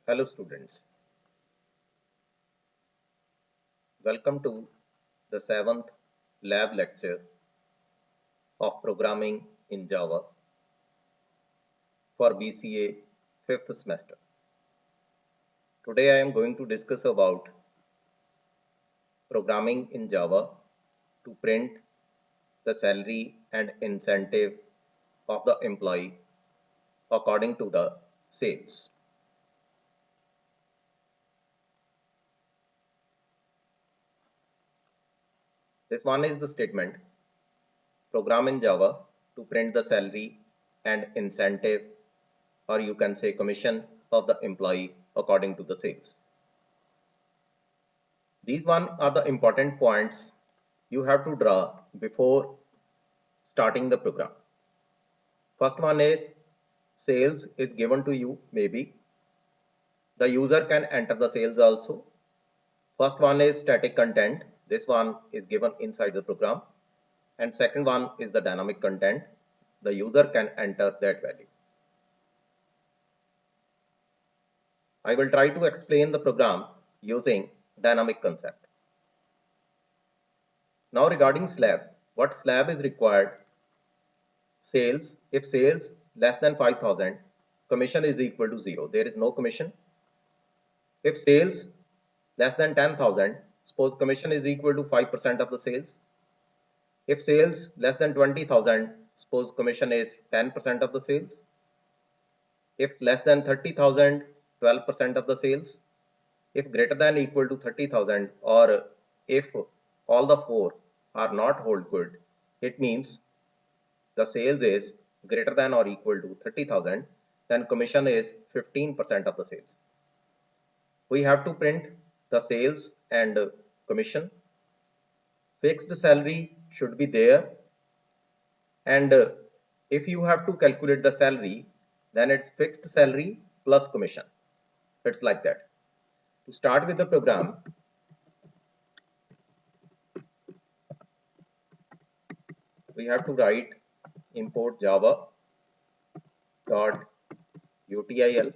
Hello students, welcome to the 7th lab lecture of programming in Java for BCA 5th semester. Today I am going to discuss about programming in Java to print the salary and incentive of the employee according to the sales. This one is the statement: program in Java to print the salary and incentive, or you can say commission, of the employee according to the sales. These one are the important points you have to draw before starting the program. First one is sales is given to you, maybe the user can enter the sales also. First one is static content, this one is given inside the program, and second one is the dynamic content, the user can enter that value. I will try to explain the program using dynamic concept. Now regarding slab, what slab is required? Sales, if sales less than 5,000, commission is equal to 0. There is no commission. If sales less than 10,000, suppose commission is equal to 5% of the sales. If sales less than 20,000, suppose commission is 10% of the sales. If less than 30,000, 12% of the sales. If greater than or equal to 30,000, or if all the four are not hold good, it means the sales is greater than or equal to 30,000, then commission is 15% of the sales. We have to print the sales and commission. Fixed salary should be there, and if you have to calculate the salary, then it's fixed salary plus commission. It's like that. To start with the program, we have to write import java dot util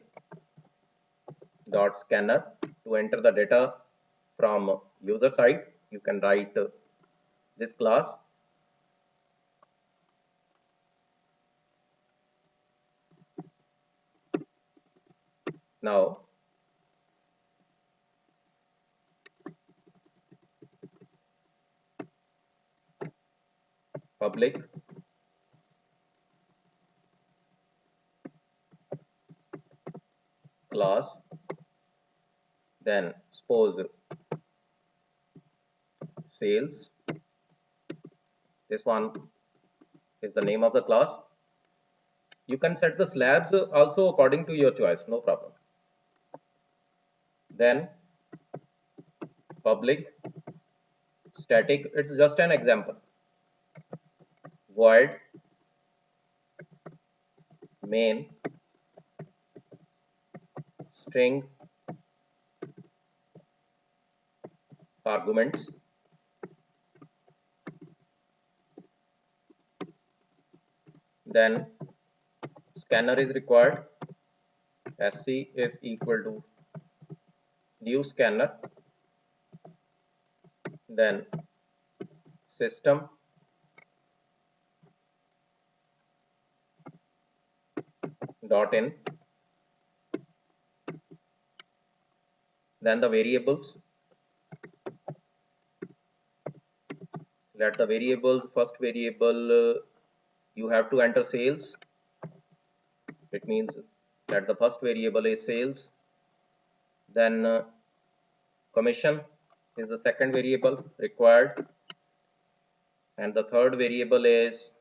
dot scanner to enter the data from user side. You can write this class. Now public class, then suppose sales, this one is the name of the class. You can set the slabs also according to your choice, no problem. Then public static, it's just an example, void main string arguments, then scanner is required, sc is equal to new scanner, then system dot in, then the variables. Let the variables, first variable you have to enter sales. It means that the first variable is sales, then commission is the second variable required, and the third variable is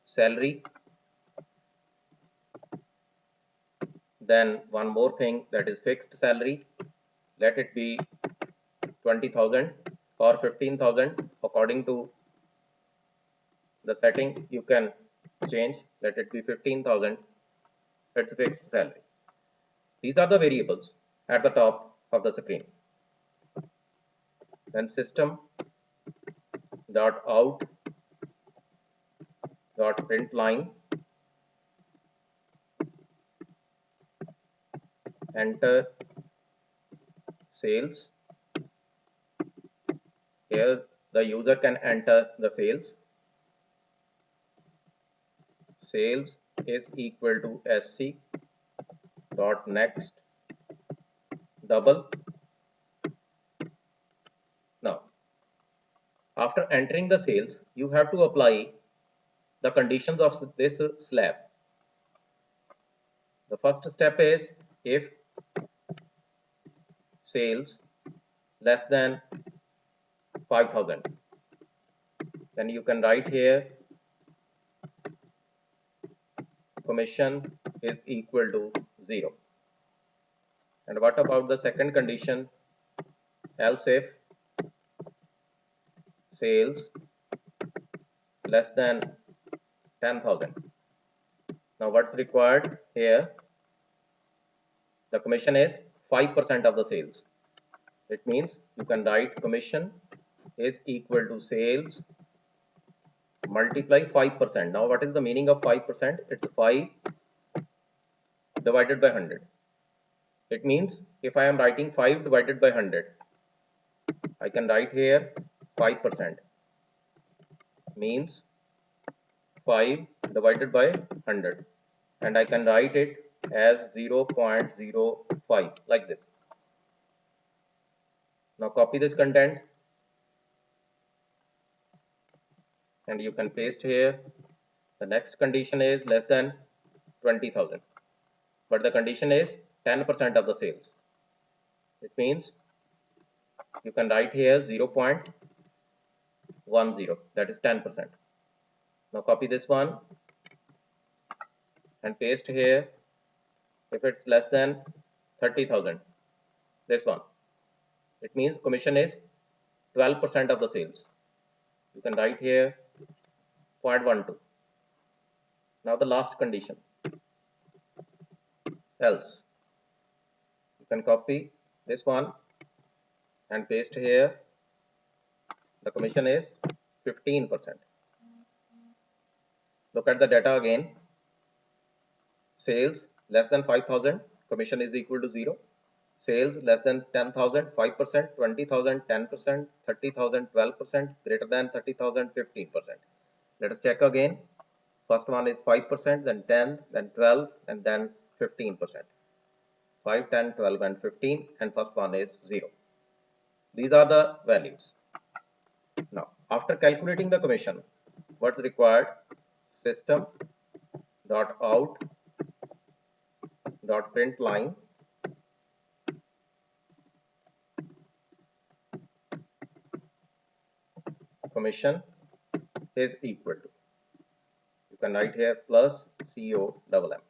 salary. Then one more thing, that is fixed salary. Let it be 20,000 or 15,000 according to the setting. You can change, let it be 15,000. It's a fixed salary. These are the variables at the top of the screen. Then system dot out dot print line enter sales. Here the user can enter the sales. Sales is equal to sc dot next double. Now after entering the sales, you have to apply the conditions of this slab. The first step is if sales less than 5,000, then you can write here commission is equal to 0. And what about the second condition? Else if sales less than 10,000. Now what's required here? The commission is 5% of the sales. It means you can write commission is equal to sales multiply 5%. Now what is the meaning of 5%? It's 5 divided by 100. It means if I am writing 5 divided by 100, I can write here 5% means 5 divided by 100, and I can write it as 0.05 like this. Now copy this content and you can paste here. The next condition is less than 20,000, but the condition is 10% of the sales. It means you can write here 0.10, that is 10%. Now copy this one and paste here. If it's less than 30,000, this one, it means commission is 12% of the sales. You can write here 0.12. Now the last condition, else. You can copy this one and paste here. The commission is 15%. Look at the data again. Sales less than 5,000, commission is equal to 0. Sales less than 10,000, 5%, 20,000, 10%, 30,000, 12%, greater than 30,000, 15%. Let us check again. First one is 5%, then 10, then 12, and then 15%. 5, 10, 12, and 15, and first one is 0. These are the values. Now, after calculating the commission, what's required? System dot out dot print line commission is equal to, you can write here plus CO double M.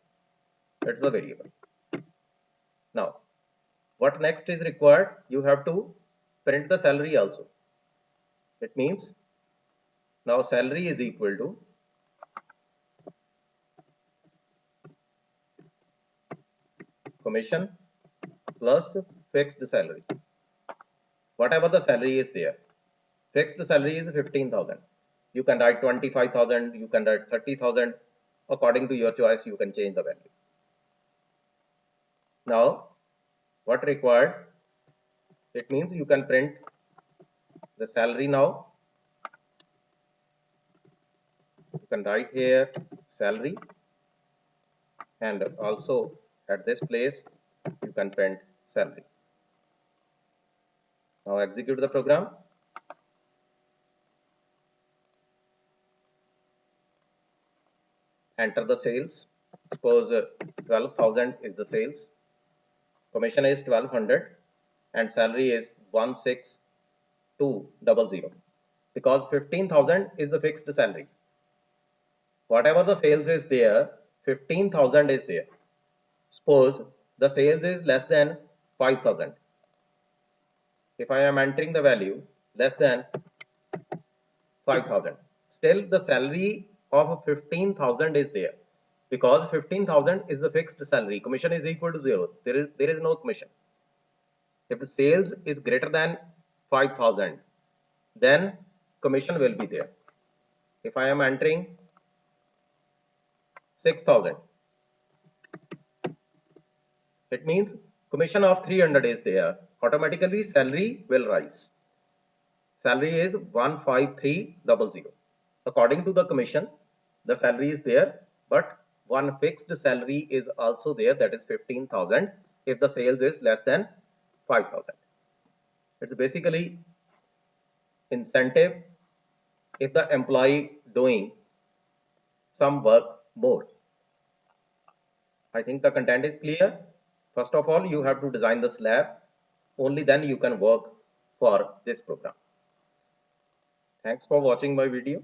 It's a variable. Now what next is required? You have to print the salary also. It means now salary is equal to commission plus fixed salary. Whatever the salary is there, fixed salary is 15,000. You can write 25,000, you can write 30,000, according to your choice. You can change the value. Now what required? It means you can print the salary. Now you can write here salary, and also at this place you can print salary. Now execute the program. Enter the sales. Suppose 12,000 is the sales, commission is 1200, and salary is 16200, because 15,000 is the fixed salary. Whatever the sales is there, 15,000 is there. Suppose the sales is less than 5,000. If I am entering the value less than 5,000, still the salary of 15,000 is there, because 15,000 is the fixed salary. Commission is equal to 0. There is no commission. If the sales is greater than 5,000, then commission will be there. If I am entering 6,000, it means commission of 300 is there, automatically salary will rise. Salary is 15300. According to the commission, the salary is there, but one fixed salary is also there, that is 15,000 if the sales is less than 5,000. It's basically incentive if the employee doing some work more. I think the content is clear. First of all, you have to design the slab. Only then you can work for this program. Thanks for watching my video.